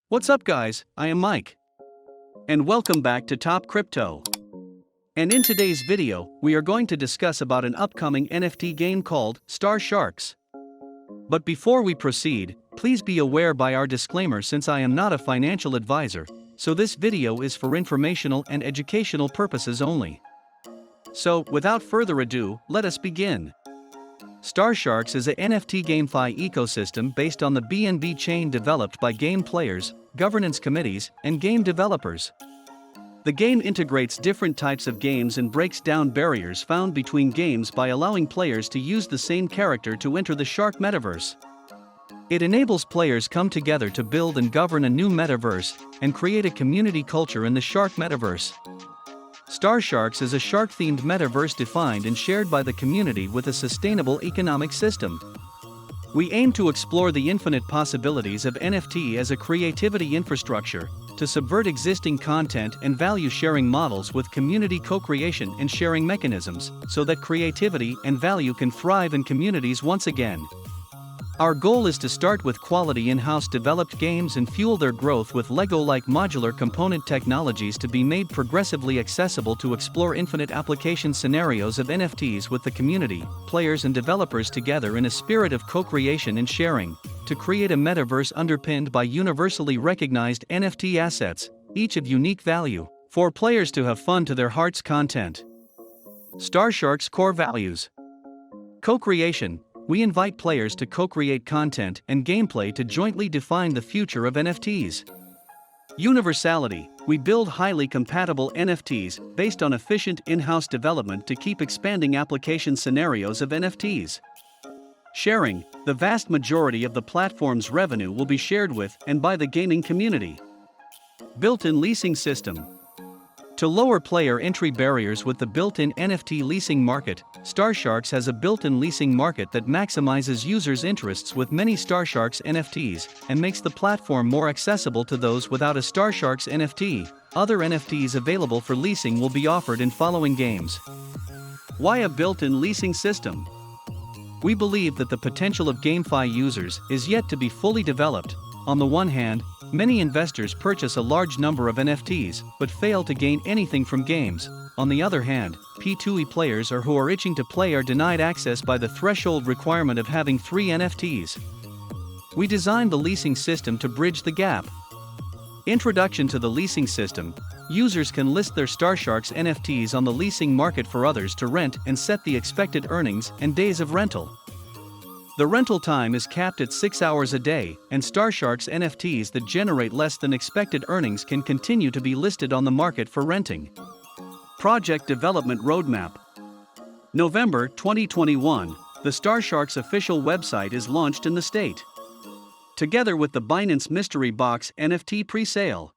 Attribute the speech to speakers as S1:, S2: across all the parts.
S1: What's up, guys? I am Mike. And welcome back to Top Crypto. And in today's video, we are going to discuss about an upcoming NFT game called Star Sharks. But before we proceed, please be aware by our disclaimer since I am not a financial advisor, so this video is for informational and educational purposes only. So, without further ado, let us begin. Star Sharks is a NFT GameFi ecosystem based on the BNB chain developed by game players, governance committees, and game developers. The game integrates different types of games and breaks down barriers found between games by allowing players to use the same character to enter the Shark Metaverse. It enables players come together to build and govern a new metaverse and create a community culture in the Shark Metaverse. Star Sharks is a shark-themed metaverse defined and shared by the community with a sustainable economic system. We aim to explore the infinite possibilities of NFT as a creativity infrastructure, to subvert existing content and value-sharing models with community co-creation and sharing mechanisms, so that creativity and value can thrive in communities once again. Our goal is to start with quality in-house developed games and fuel their growth with Lego-like modular component technologies to be made progressively accessible to explore infinite application scenarios of NFTs with the community, players and developers together in a spirit of co-creation and sharing, to create a metaverse underpinned by universally recognized NFT assets, each of unique value, for players to have fun to their heart's content. Star Shark's core values. Co-creation. We invite players to co-create content and gameplay to jointly define the future of NFTs. Universality. We build highly compatible NFTs based on efficient in-house development to keep expanding application scenarios of NFTs. Sharing. The vast majority of the platform's revenue will be shared with and by the gaming community. Built-in leasing system. To lower player entry barriers with the built-in NFT leasing market, Star Sharks has a built-in leasing market that maximizes users' interests with many Star Sharks NFTs and makes the platform more accessible to those without a Star Sharks NFT. Other NFTs available for leasing will be offered in following games. Why a built-in leasing system? We believe that the potential of GameFi users is yet to be fully developed. On the one hand, many investors purchase a large number of NFTs, but fail to gain anything from games. On the other hand, P2E players who are itching to play are denied access by the threshold requirement of having 3 NFTs. We designed the leasing system to bridge the gap. Introduction to the leasing system. Users can list their Star Sharks NFTs on the leasing market for others to rent and set the expected earnings and days of rental. The rental time is capped at 6 hours a day, and Star Sharks NFTs that generate less than expected earnings can continue to be listed on the market for renting. Project Development Roadmap. November 2021, the Star Sharks official website is launched in the state. Together with the Binance Mystery Box NFT pre-sale.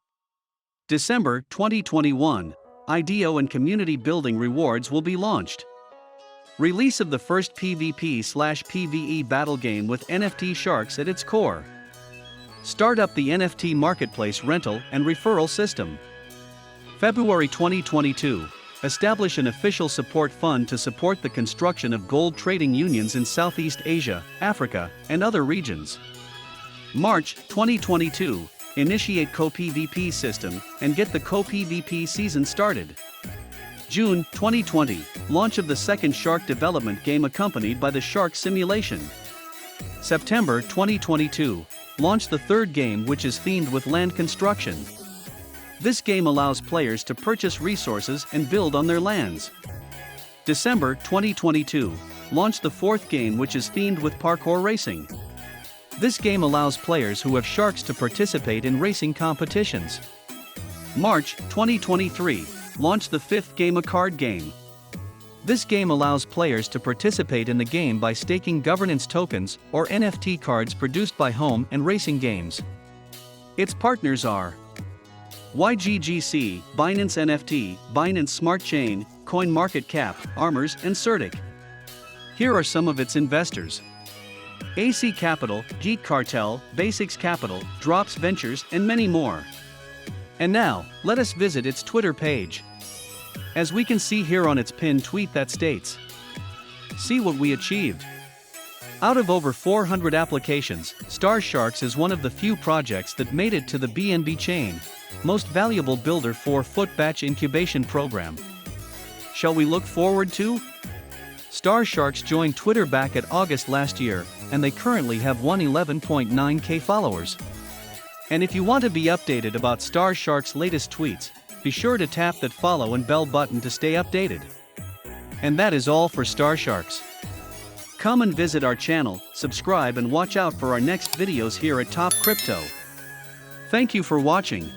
S1: December 2021, IDO and community building rewards will be launched. Release of the first PvP/PvE battle game with NFT Sharks at its core. Start up the NFT marketplace rental and referral system. February 2022. Establish an official support fund to support the construction of gold trading unions in Southeast Asia, Africa, and other regions. March 2022. Initiate co-PvP system and get the co-PvP season started. June 2020, launch of the second Shark development game accompanied by the Shark simulation. September 2022, launch the third game which is themed with land construction. This game allows players to purchase resources and build on their lands. December 2022, launch the fourth game which is themed with parkour racing. This game allows players who have sharks to participate in racing competitions. March 2023, launch the fifth game, a card game. This game allows players to participate in the game by staking governance tokens or NFT cards produced by home and racing games. Its partners are YGGC, Binance NFT, Binance Smart Chain, CoinMarketCap, Armors, and Certic. Here are some of its investors: AC Capital, Geek Cartel, Basics Capital, Drops Ventures, and many more. And now, let us visit its Twitter page. As we can see here on its pinned tweet that states, "See what we achieved." Out of over 400 applications, Starsharks is one of the few projects that made it to the BNB chain, most valuable builder 4-foot batch incubation program. Shall we look forward to? Starsharks joined Twitter back at August last year, and they currently have 111.9k followers. And if you want to be updated about Starsharks' latest tweets, be sure to tap that follow and bell button to stay updated. And that is all for Starsharks. Come and visit our channel, subscribe and watch out for our next videos here at Top Crypto. Thank you for watching.